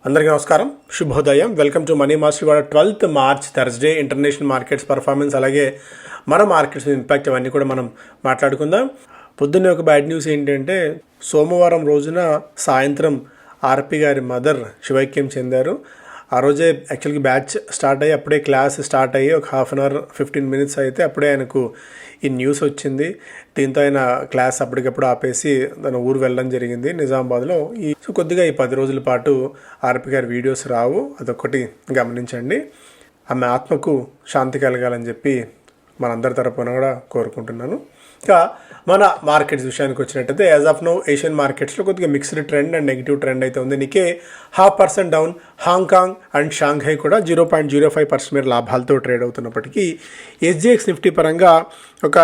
అందరికీ నమస్కారం, శుభోదయం. Welcome to money master. ఇవాళ 12th March Thursday international markets performance, అలాగే మన మార్కెట్స్ ఇంపాక్ట్ అవన్నీ కూడా మనం మాట్లాడుకుందాం. పొద్దున్నే ఒక బ్యాడ్ న్యూస్ ఏంటంటే, సోమవారం రోజున సాయంత్రం ఆర్పి గారి మదర్ శివైక్యం చెందారు. ఆ రోజే యాక్చువల్గా బ్యాచ్ స్టార్ట్ అయ్యి అప్పుడే క్లాస్ స్టార్ట్ అయ్యి ఒక 1/2 అవర్ 15 మినిట్స్ అయితే అప్పుడే ఆయనకు ఈ న్యూస్ వచ్చింది. దీంతో ఆయన క్లాస్ అప్పటికప్పుడు ఆపేసి తన ఊరు వెళ్ళడం జరిగింది నిజామాబాద్లో. కొద్దిగా ఈ 10 రోజుల పాటు ఆర్పి గారి వీడియోస్ రావు, అదొకటి గమనించండి. ఆమె ఆత్మకు శాంతి కలగాలని చెప్పి మనందరి తరపున కూడా కోరుకుంటున్నాను. ఇంకా మన మార్కెట్స్ విషయానికి వచ్చినట్టయితే, యాజ్ ఆఫ్ నో ఏషియన్ మార్కెట్స్లో కొద్దిగా mixed trend and negative trend అయితే ఉంది. నికే 0.5% డౌన్, హాంకాంగ్ అండ్ షాంఘై కూడా 0.05% మేర లాభాలతో ట్రేడ్ అవుతున్నప్పటికీ ఎస్జిఎక్స్ నిఫ్టీ పరంగా ఒక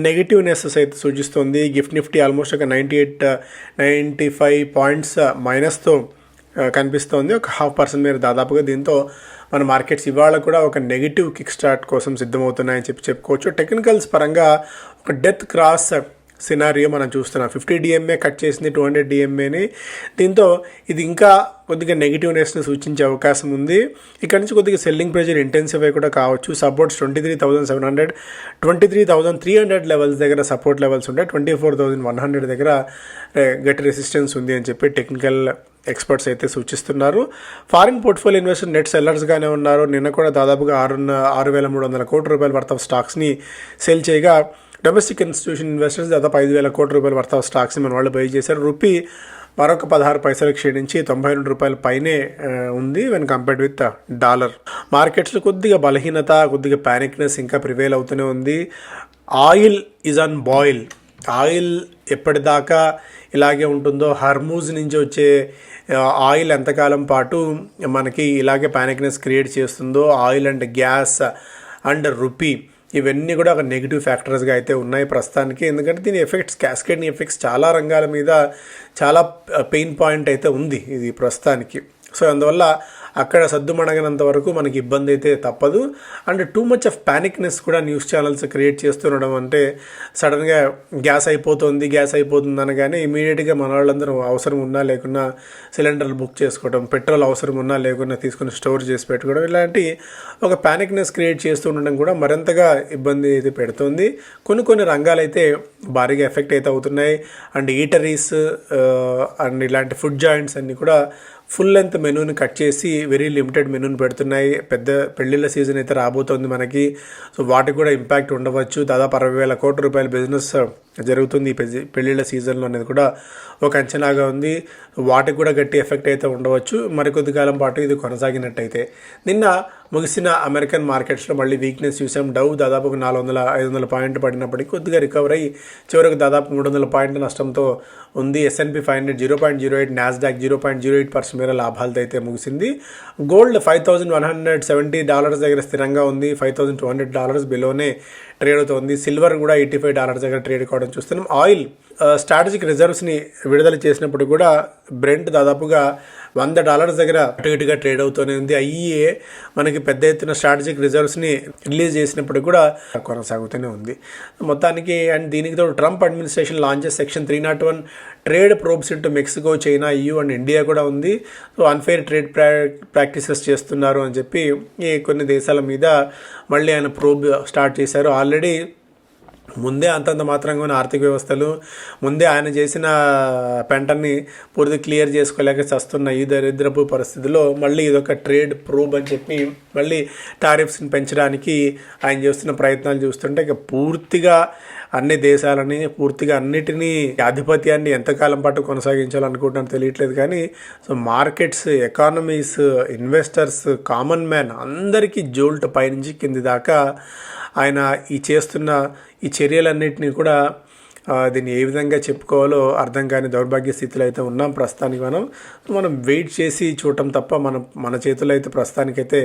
నెగిటివ్నెస్ అయితే సూచిస్తుంది. గిఫ్ట్ నిఫ్టీ ఆల్మోస్ట్ ఒక 95 పాయింట్స్ మైనస్తో కనిపిస్తోంది, ఒక 0.5% మేర దాదాపుగా. దీంతో మన మార్కెట్స్ ఇవాళ కూడా ఒక నెగిటివ్ కిక్ స్టార్ట్ కోసం సిద్ధమవుతున్నాయని చెప్పుకోవచ్చు. టెక్నికల్స్ పరంగా ఒక డెత్ క్రాస్ సినారియో మనం చూస్తున్నాం. 50 DMA కట్ చేసింది 200 DMAని. దీంతో ఇది ఇంకా కొద్దిగా నెగిటివ్నెస్ని సూచించే అవకాశం ఉంది. ఇక్కడ నుంచి కొద్దిగా సెల్లింగ్ ప్రెజర్ ఇంటెన్సిఫై కూడా కావచ్చు. సపోర్ట్స్ 23,700, 23,300 లెవెల్స్ దగ్గర సపోర్ట్ లెవెల్స్ ఉంటాయి. 24,100 దగ్గర గట్టి రెసిస్టెన్స్ ఉంది అని చెప్పి టెక్నికల్ ఎక్స్పర్ట్స్ అయితే సూచిస్తున్నారు. ఫారిన్ పోర్ట్ఫోలియో ఇన్వెస్టర్ నెట్ సెల్లర్స్గానే ఉన్నారు. నిన్న కూడా దాదాపుగా 6,300 కోట్ల రూపాయల వర్త్ ఆఫ్ స్టాక్స్ని సెల్ చేయగా, డొమెస్టిక్ ఇన్స్టిట్యూషన్ ఇన్వెస్టర్స్ దాదాపు 5,000 కోట్ల రూపాయల వర్త్ ఆఫ్ స్టాక్స్ని మన వాళ్ళు బై చేశారు. రూపీ మరొక 16 పైసలకు క్షీణించి 92 రూపాయల పైనే ఉంది వెన్ కంపేర్డ్ విత్ డాలర్. మార్కెట్స్లో కొద్దిగా బలహీనత, కొద్దిగా ప్యానిక్నెస్ ఇంకా ప్రివేల్ అవుతూనే ఉంది. Oil is on boil. Oil ఎప్పటిదాకా ఇలాగే ఉంటుందో, హర్మూజ్ నుంచి వచ్చే ఆయిల్ ఎంతకాలం పాటు మనకి ఇలాగే ప్యానిక్నెస్ క్రియేట్ చేస్తుందో, oil and gas and rupee ఇవన్నీ కూడా ఒక నెగిటివ్ ఫ్యాక్టర్స్గా అయితే ఉన్నాయి ప్రస్తుతానికి. ఎందుకంటే దీని ఎఫెక్ట్స్, క్యాస్కేడింగ్ ఎఫెక్ట్స్ చాలా రంగాల మీద చాలా పెయిన్ పాయింట్ అయితే ఉంది ఇది ప్రస్తుతానికి. సో అందువల్ల అక్కడ సద్దుమణగనంత వరకు మనకి ఇబ్బంది అయితే తప్పదు. And too much of panicness కూడా న్యూస్ ఛానల్స్ క్రియేట్ చేస్తుండడం, అంటే సడన్గా గ్యాస్ అయిపోతుంది అనగానే ఇమీడియట్గా మన వాళ్ళందరూ అవసరం ఉన్నా లేకున్నా సిలిండర్లు బుక్ చేసుకోవడం, పెట్రోల్ అవసరం ఉన్నా లేకున్నా తీసుకుని స్టోర్ చేసి పెట్టుకోవడం, ఇలాంటి ఒక ప్యానిక్నెస్ క్రియేట్ చేస్తూ ఉండడం కూడా మరింతగా ఇబ్బంది అయితే పెడుతుంది. కొన్ని రంగాలు అయితే భారీగా ఎఫెక్ట్ అయితే అవుతున్నాయి. అండ్ ఈటరీస్ అండ్ ఇలాంటి ఫుడ్ జాయింట్స్ అన్నీ కూడా ఫుల్ లెంత్ మెనూని కట్ చేసి వెరీ లిమిటెడ్ మెనూని పెడుతున్నాయి. పెద్ద పెళ్ళిళ్ళ సీజన్ అయితే రాబోతోంది మనకి. సో వాటికి కూడా ఇంపాక్ట్ ఉండవచ్చు. దాదాపు 60,000 కోట్ల రూపాయల బిజినెస్ జరుగుతుంది ఈ పెళ్ళిళ్ళ సీజన్లో అనేది కూడా ఒక అంచనాగా ఉంది. వాటికి కూడా గట్టి ఎఫెక్ట్ అయితే ఉండవచ్చు మరికొద్ది కాలం పాటు ఇది కొనసాగినట్టయితే. నిన్న ముగిసిన అమెరికన్ మార్కెట్స్లో మళ్ళీ వీక్నెస్ చూసాం. డౌ దాదాపు 400-500 పాయింట్లు పడినప్పటికీ కొద్దిగా రికవర్ అయ్యి చివరికి దాదాపు 300 పాయింట్ల నష్టంతో ఉంది. S&P 500 0.08, నాస్డాక్ 0.08% మేర లాభాలతో అయితే ముగిసింది. గోల్డ్ $5,170 దగ్గర స్థిరంగా ఉంది. $5,200 బిలోనే ట్రేడ్ అవుతుంది. సిల్వర్ కూడా $85 దగ్గర ట్రేడ్ కావడం చూస్తున్నాం. ఆయిల్ స్ట్రాటజిక్ రిజర్వ్స్ని విడుదల చేసినప్పుడు కూడా బ్రెంట్ దాదాపుగా $100 దగ్గర అటు ఇటుగా ట్రేడ్ అవుతూనే ఉంది. IEA మనకి పెద్ద ఎత్తున స్ట్రాటజిక్ రిజర్వ్స్ని రిలీజ్ చేసినప్పుడు కూడా కొనసాగుతూనే ఉంది మొత్తానికి. అండ్ దీనికి తోడు Trump administration launches section 301 trade probes into Mexico, China, EU and India కూడా ఉంది. సో అన్ఫెయిర్ ట్రేడ్ ప్రాక్టీసెస్ చేస్తున్నారు అని చెప్పి ఈ కొన్ని దేశాల మీద మళ్ళీ ఆయన ప్రోబ్ స్టార్ట్ చేశారు. ఆల్రెడీ ముందే అంతంత మాత్రంగా ఉన్న ఆర్థిక వ్యవస్థలు, ముందే ఆయన చేసిన పెంటని పూర్తి క్లియర్ చేసుకోలేక చస్తున్న ఈ దరిద్రపు పరిస్థితిలో మళ్ళీ ఇదొక ట్రేడ్ ప్రోబ్ అని చెప్పి మళ్ళీ టారిఫ్స్ని పెంచడానికి ఆయన చేస్తున్న ప్రయత్నాలు చూస్తుంటే ఇక పూర్తిగా అన్ని దేశాలని, పూర్తిగా అన్నిటినీ ఆధిపత్యాన్ని ఎంతకాలం పాటు కొనసాగించాలనుకుంటున్నాను తెలియట్లేదు. కానీ so markets, economies, investors, common man అందరికీ జోల్ట్ పైనుంచి కింది దాకా ఆయన చేస్తున్న ఈ చర్యలన్నింటినీ కూడా దీన్ని ఏ విధంగా చెప్పుకోవాలో అర్థం కాని దౌర్భాగ్య స్థితిలో అయితే ఉన్నాం ప్రస్తుతానికి. మనం వెయిట్ చేసి చూడటం తప్ప మన చేతుల్లో అయితే ప్రస్తుతానికైతే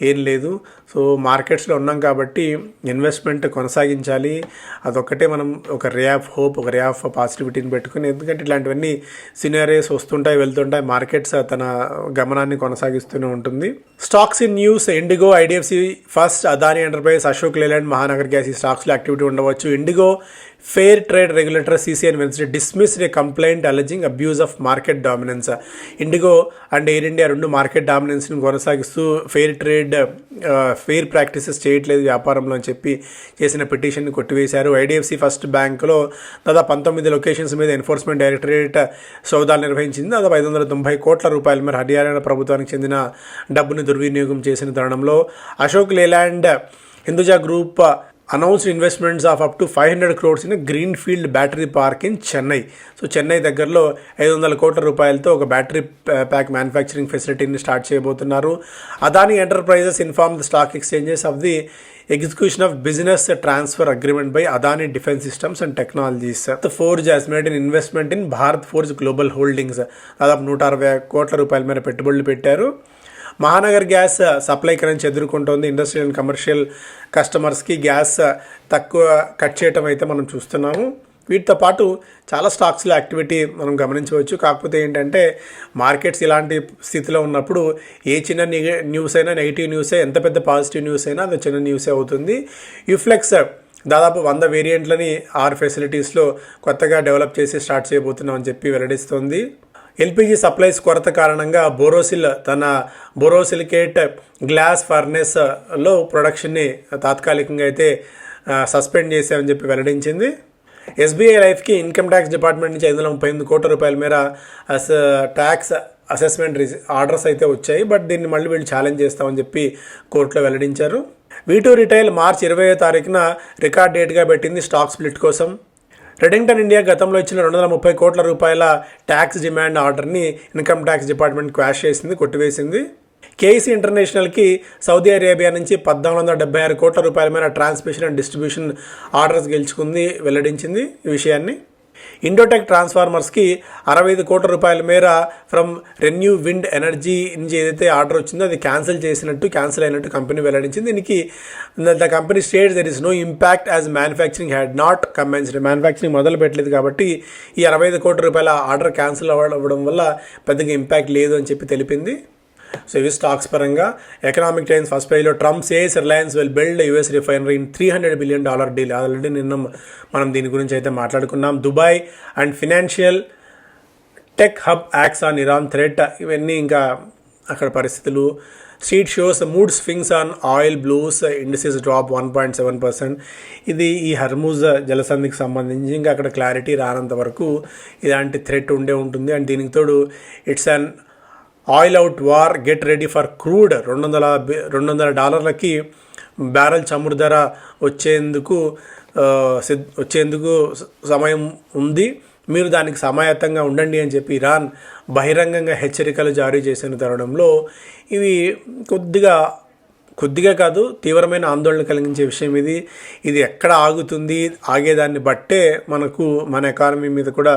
ఏం లేదు. సో మార్కెట్స్లో ఉన్నాం కాబట్టి ఇన్వెస్ట్మెంట్ కొనసాగించాలి. అదొక్కటే మనం ఒక రే ఆఫ్ హోప్, ఒక రే ఆఫ్ పాజిటివిటీని పెట్టుకుని, ఎందుకంటే ఇట్లాంటివన్నీ సినారియోస్ వస్తుంటాయి వెళ్తుంటాయి. మార్కెట్స్ తన గమనాన్ని కొనసాగిస్తూనే ఉంటుంది. Stocks in news: IndiGo, IDFC first, Adani enterprise, Ashok Leyland, Mahanagar gas ఈ స్టాక్స్లో యాక్టివిటీ ఉండవచ్చు. IndiGo fair trade regulator CCI Wednesday dismissed a complaint alleging abuse of market dominance. IndiGo and air India రెండు మార్కెట్ డామినెన్స్ని కొనసాగిస్తూ ఫెయిర్ ప్రాక్టీసెస్ చేయట్లేదు వ్యాపారంలో అని చెప్పి చేసిన పిటిషన్ని కొట్టివేశారు. IDFC ఫస్ట్ బ్యాంకులో దాదాపు 19 లొకేషన్స్ మీద ఎన్ఫోర్స్మెంట్ డైరెక్టరేట్ సోదాలు నిర్వహించింది. దాదాపు 590 కోట్ల రూపాయల మేర హర్యానా ప్రభుత్వానికి చెందిన డబ్బును దుర్వినియోగం చేసిన తరుణంలో Ashok Leyland Hinduja group announced investments of up to 500 crores in a greenfield battery park in Chennai. So Chennai దగ్గరలో 500 కోట్ల రూపాయలతో ఒక బ్యాటరీ ప్యాక్ మ్యానుఫ్యాక్చరింగ్ ఫెసిలిటీని స్టార్ట్ చేయబోతున్నారు. Adani enterprises inform the stock exchanges of the execution of business transfer agreement by Adani Defense Systems and Technologies. The Forge has made an investment in Bharat Forge Global Holdings. దాదాపు 160 కోట్ల రూపాయల మేర పెట్టుబడులు పెట్టారు. Mahanagar gas supply crunch ఎదుర్కొంటోంది. Industrial and commercial కస్టమర్స్కి gas తక్కువ cut చేయటం అయితే మనం చూస్తున్నాము. వీటితో పాటు చాలా స్టాక్స్లో యాక్టివిటీ మనం గమనించవచ్చు. కాకపోతే ఏంటంటే మార్కెట్స్ ఇలాంటి స్థితిలో ఉన్నప్పుడు ఏ చిన్న న్యూస్ అయినా నెగిటివ్ న్యూసే, ఎంత పెద్ద పాజిటివ్ న్యూస్ అయినా అది చిన్న న్యూసే అవుతుంది. యూఫ్లెక్స్ దాదాపు 100 వేరియంట్లని 6 ఫెసిలిటీస్లో కొత్తగా డెవలప్ చేసి స్టార్ట్ చేయబోతున్నాం అని చెప్పి వెల్లడిస్తోంది. LPG సప్లైస్ కొరత కారణంగా బోరోసిల్ తన బోరోసిలికేట్ గ్లాస్ ఫర్నెస్లో ప్రొడక్షన్ని తాత్కాలికంగా అయితే సస్పెండ్ చేశామని చెప్పి వెల్లడించింది. SBI లైఫ్కి ఇన్కమ్ ట్యాక్స్ డిపార్ట్మెంట్ నుంచి 538 కోట్ల రూపాయల మేర ట్యాక్స్ అసెస్మెంట్ ఆర్డర్స్ అయితే వచ్చాయి. బట్ దీన్ని మళ్ళీ వీళ్ళు ఛాలెంజ్ చేస్తామని చెప్పి కోర్టులో వెల్లడించారు. V2 రిటైల్ మార్చి 20వ తారీఖున రికార్డ్ డేట్గా పెట్టింది స్టాక్ స్ప్లిట్ కోసం. రెడింగ్టన్ ఇండియా గతంలో ఇచ్చిన 230 కోట్ల రూపాయల ట్యాక్స్ డిమాండ్ ఆర్డర్ని ఇన్కమ్ ట్యాక్స్ డిపార్ట్మెంట్ క్వాష్ చేసింది, కొట్టివేసింది. KEC ఇంటర్నేషనల్కి సౌదీ అరేబియా నుంచి 1476 కోట్ల రూపాయల మేర ట్రాన్స్మిషన్ అండ్ డిస్ట్రిబ్యూషన్ ఆర్డర్స్ గెలుచుకుంది, వెల్లడించింది ఈ విషయాన్ని. ఇండోటెక్ ట్రాన్స్ఫార్మర్స్కి 65 కోట్ల రూపాయల మేర ఫ్రమ్ రెన్యూ విండ్ ఎనర్జీ నుంచి ఏదైతే ఆర్డర్ వచ్చిందో అది క్యాన్సిల్ అయినట్టు కంపెనీ వెల్లడించింది. దీనికి the company states there is no impact as manufacturing had not commenced. Manufacturing మొదలు పెట్టలేదు కాబట్టి ఈ 65 కోట్ల రూపాయల ఆర్డర్ క్యాన్సిల్ అవ్వడం వల్ల పెద్దగా ఇంపాక్ట్ లేదు అని చెప్పి తెలిపింది. సో ఇవి స్టాక్స్ పరంగా. ఎకనామిక్ టైమ్స్ ఫస్ట్ పేజ్లో Trump says Reliance will build US refinery in $300 billion deal. Already నిన్న మనం దీని గురించి అయితే మాట్లాడుకున్నాం. Dubai and financial tech hub acts on Iran threat, ఇవన్నీ ఇంకా అక్కడ పరిస్థితులు. Street shows mood swings on oil blues, indices drop 1.7%. ఇది ఈ హర్మూజ్ జలసంధికి సంబంధించి ఇంకా అక్కడ క్లారిటీ రానంత వరకు ఇలాంటి థ్రెట్ ఉంటుంది. అండ్ దీనికి తోడు it's an oil out war, get ready for crude. $200 barrel చమురు ధర వచ్చేందుకు సమయం ఉంది, మీరు దానికి సమాయత్తంగా ఉండండి అని చెప్పి ఇరాన్ బహిరంగంగా హెచ్చరికలు జారీ చేసిన తరుణంలో ఇవి కొద్దిగా కాదు తీవ్రమైన ఆందోళన కలిగించే విషయం ఇది ఎక్కడ ఆగుతుంది, ఆగేదాన్ని బట్టే మన ఎకానమీ మీద కూడా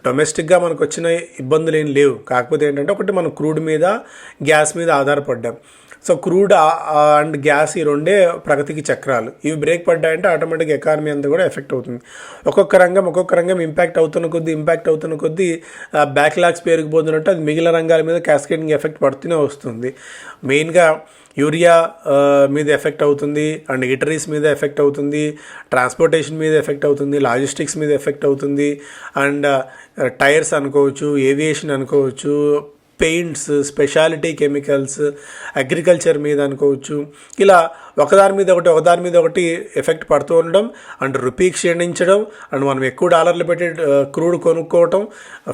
డొమెస్టిక్గా మనకు వచ్చిన ఇబ్బందులు ఏం లేవు. కాకపోతే ఏంటంటే ఒకటి మనం క్రూడ్ మీద గ్యాస్ మీద ఆధారపడ్డాం. సో క్రూడ్ అండ్ గ్యాస్ ఈ రెండే ప్రగతికి చక్రాలు. ఇవి బ్రేక్ పడ్డాయంటే ఆటోమేటిక్గా ఎకానమీ అంతా కూడా ఎఫెక్ట్ అవుతుంది. ఒక్కొక్క రంగం ఇంపాక్ట్ అవుతున్న కొద్దీ బ్యాక్లాగ్స్ పెరిగిపోతున్నట్టు అది మిగిలిన రంగాల మీద క్యాస్కేడింగ్ ఎఫెక్ట్ పడుతూనే వస్తుంది. మెయిన్గా యూరియా మీద ఎఫెక్ట్ అవుతుంది, అండ్ ఈటరీస్ మీద ఎఫెక్ట్ అవుతుంది, ట్రాన్స్పోర్టేషన్ మీద ఎఫెక్ట్ అవుతుంది, లాజిస్టిక్స్ మీద ఎఫెక్ట్ అవుతుంది, అండ్ టైర్స్ అనుకోవచ్చు, ఏవియేషన్ అనుకోవచ్చు, పెయింట్స్, స్పెషాలిటీ కెమికల్స్, అగ్రికల్చర్ మీద అనుకోవచ్చు. ఇలా ఒకదాని మీద ఒకటి ఎఫెక్ట్ పడుతూ ఉండడం, అండ్ రూపీ క్షీణించడం, అండ్ మనం ఎక్కువ డాలర్లు పెట్టి క్రూడ్ కొనుక్కోవటం,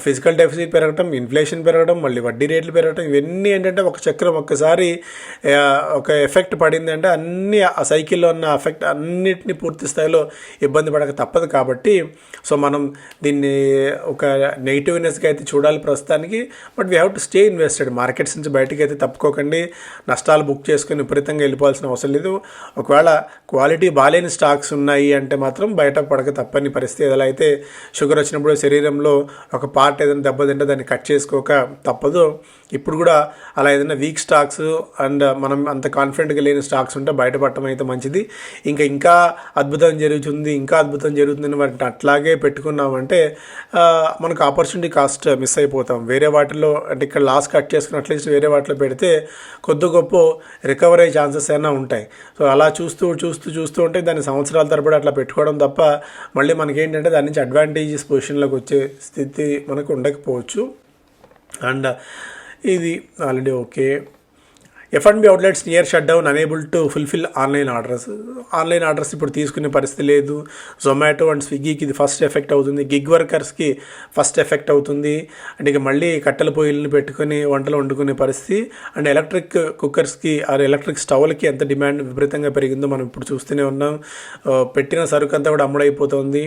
ఫిజికల్ డెఫిసిట్ పెరగటం, ఇన్ఫ్లేషన్ పెరగడం, మళ్ళీ వడ్డీ రేట్లు పెరగటం, ఇవన్నీ ఏంటంటే ఒక చక్రం ఒక్కసారి ఒక ఎఫెక్ట్ పడింది అంటే అన్ని ఆ సైకిల్లో ఉన్న ఎఫెక్ట్ అన్నిటినీ పూర్తి స్థాయిలో ఇబ్బంది పడక తప్పదు. కాబట్టి సో మనం దీన్ని ఒక నెగిటివ్నెస్గా అయితే చూడాలి ప్రస్తుతానికి. But we have to stay invested. Markets నుంచి బయటకు అయితే తప్పుకోకండి. నష్టాలు బుక్ చేసుకుని విపరీతంగా వెళ్ళిపోవాల్సిన అవసరం లేదు. ఒకవేళ క్వాలిటీ బాలేని స్టాక్స్ ఉన్నాయి అంటే మాత్రం బయట పడక తప్పని పరిస్థితి. ఎలా అయితే షుగర్ వచ్చినప్పుడు శరీరంలో ఒక పార్ట్ ఏదైనా దెబ్బతింటే దాన్ని కట్ చేసుకోక తప్పదు, ఇప్పుడు కూడా అలా ఏదైనా వీక్ స్టాక్స్ అండ్ మనం అంత కాన్ఫిడెంట్గా లేని స్టాక్స్ ఉంటే బయటపడటం అయితే మంచిది. ఇంకా అద్భుతం జరుగుతుందని వాటిని అట్లాగే పెట్టుకున్నామంటే మనకు ఆపర్చునిటీ కాస్ట్ మిస్ అయిపోతాం. వేరే వాటిలో అంటే ఇక్కడ లాస్ కట్ చేసుకుని అట్లీస్ట్ వేరే వాటిలో పెడితే కొద్ది గొప్ప రికవరీ ఛాన్సెస్ అయినా ఉంటాయి. సో అలా చూస్తూ ఉంటే దాన్ని సంవత్సరాల తరబడి అట్లా పెట్టుకోవడం తప్ప మళ్ళీ మనకేంటంటే దాని నుంచి అడ్వాంటేజెస్ పొజిషన్లోకి వచ్చే స్థితి మనకు ఉండకపోవచ్చు. అండ్ ఇది already okay. F&B outlets near shut down, unable to fulfil online orders ఇప్పుడు తీసుకునే పరిస్థితి లేదు. జొమాటో అండ్ స్విగ్గీకి ఇది ఫస్ట్ ఎఫెక్ట్ అవుతుంది. గిగ్ వర్కర్స్కి ఫస్ట్ ఎఫెక్ట్ అవుతుంది. అంటే ఇక మళ్ళీ కట్టెల పొయ్యిలను పెట్టుకొని వంటలు వండుకునే పరిస్థితి. అండ్ ఎలక్ట్రిక్ కుక్కర్స్కి ఆర్ ఎలక్ట్రిక్ స్టవ్లకి ఎంత డిమాండ్ విపరీతంగా పెరిగిందో మనం ఇప్పుడు చూస్తూనే ఉన్నాం. పెట్టిన సరుకు అంతా కూడా అమ్ముడైపోతుంది.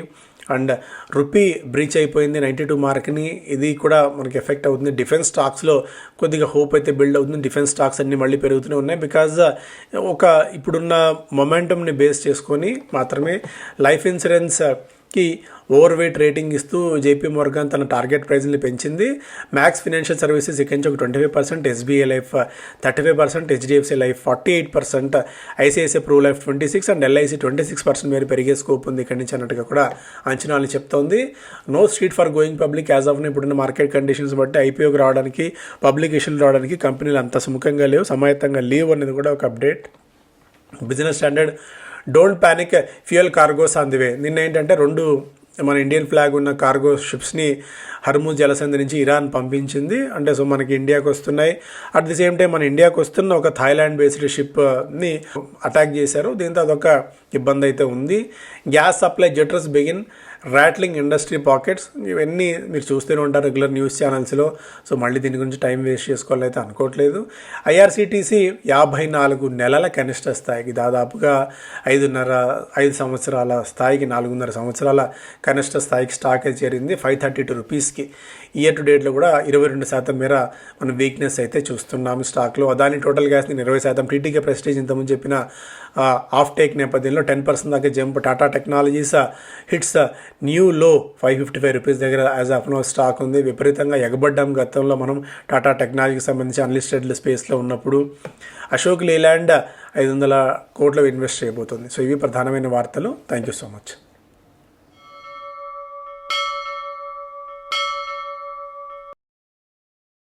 అండ్ రూపీ బ్రీచ్ అయిపోయింది 92 మార్క్ని, ఇది కూడా మనకి ఎఫెక్ట్ అవుతుంది. డిఫెన్స్ స్టాక్స్లో కొద్దిగా హోప్ అయితే బిల్డ్ అవుతుంది. డిఫెన్స్ స్టాక్స్ అన్నీ మళ్ళీ పెరుగుతూనే ఉన్నాయి. బికాజ్ ఇప్పుడున్న మొమెంటమ్ని బేస్ చేసుకొని మాత్రమే లైఫ్ ఇన్సూరెన్స్కి ఓవర్ వెయిట్ రేటింగ్ ఇస్తూ జేపీ మోర్గాన్ తన టార్గెట్ ప్రైజ్ని పెంచింది. మ్యాక్స్ ఫినాన్షియల్ సర్వీసెస్ ఇక్కడి నుంచి ఒక 25%, SBI life 35%, HDFC life 48%, ICICI pro life 26% and LIC 26% మేర పెరిగే స్కోప్ ఉంది ఇక్కడి నుంచి అన్నట్టుగా కూడా అంచనాలు చెప్తోంది. No street for going public as of ఇప్పుడున్న మార్కెట్ కండిషన్స్ బట్టి ఐపీఓకి రావడానికి, పబ్లిక్ ఇష్యూలు రావడానికి కంపెనీలు అంత సుముఖంగా లేవు, సమాయత్తంగా లేవు అనేది కూడా ఒక update. Business standard don't panic, fuel cargos on the way. నిన్న ఏంటంటే 2 మన ఇండియన్ ఫ్లాగ్ ఉన్న కార్గో షిప్స్ని హర్ముజ్ జలసంధి నుంచి ఇరాన్ పంపించింది. అంటే సో మనకి ఇండియాకి వస్తున్నాయి. అట్ ది సేమ్ టైం మన ఇండియాకి వస్తున్న ఒక థాయిలాండ్ బేస్డ్ షిప్ని అటాక్ చేశారు. దీంతో అదొక ఇబ్బంది అయితే ఉంది. Gas supply jitters begin rattling industry pockets, ఇవన్నీ మీరు చూస్తూనే ఉంటారు రెగ్యులర్ న్యూస్ ఛానల్స్లో. సో మళ్ళీ దీని గురించి టైం వేస్ట్ చేసుకోవాలైతే అనుకోవట్లేదు. IRCTC 54 నెలల కనిష్ట స్థాయికి, దాదాపుగా 5 సంవత్సరాల స్థాయికి, 4.5 సంవత్సరాల కనిష్ట స్థాయికి స్టాక్ అయితే చేరింది 532 రూపీస్కి. ఇయర్ టు డేట్లో కూడా 22% మేర మనం వీక్నెస్ అయితే చూస్తున్నాము స్టాక్లో. అదాని టోటల్ గ్యాస్ని 20%, టీటీకే ప్రెస్టీజ్ ఇంతకుముందు చెప్పిన ఆఫ్ టేక్ నేపథ్యంలో 10% దాకా jump. Tata technologies hits new లో 555 రూపీస్ దగ్గర యాజ్ ఆఫ్ నో స్టాక్ ఉంది. విపరీతంగా ఎగబడ్డాం గతంలో మనం టాటా టెక్నాలజీకి సంబంధించి అన్లిస్టెడ్ స్పేస్లో ఉన్నప్పుడు. అశోక్ లేలాండ్ 500 కోట్లు ఇన్వెస్ట్ చేయబోతుంది. సో ఇవి ప్రధానమైన వార్తలు. Thank you so much.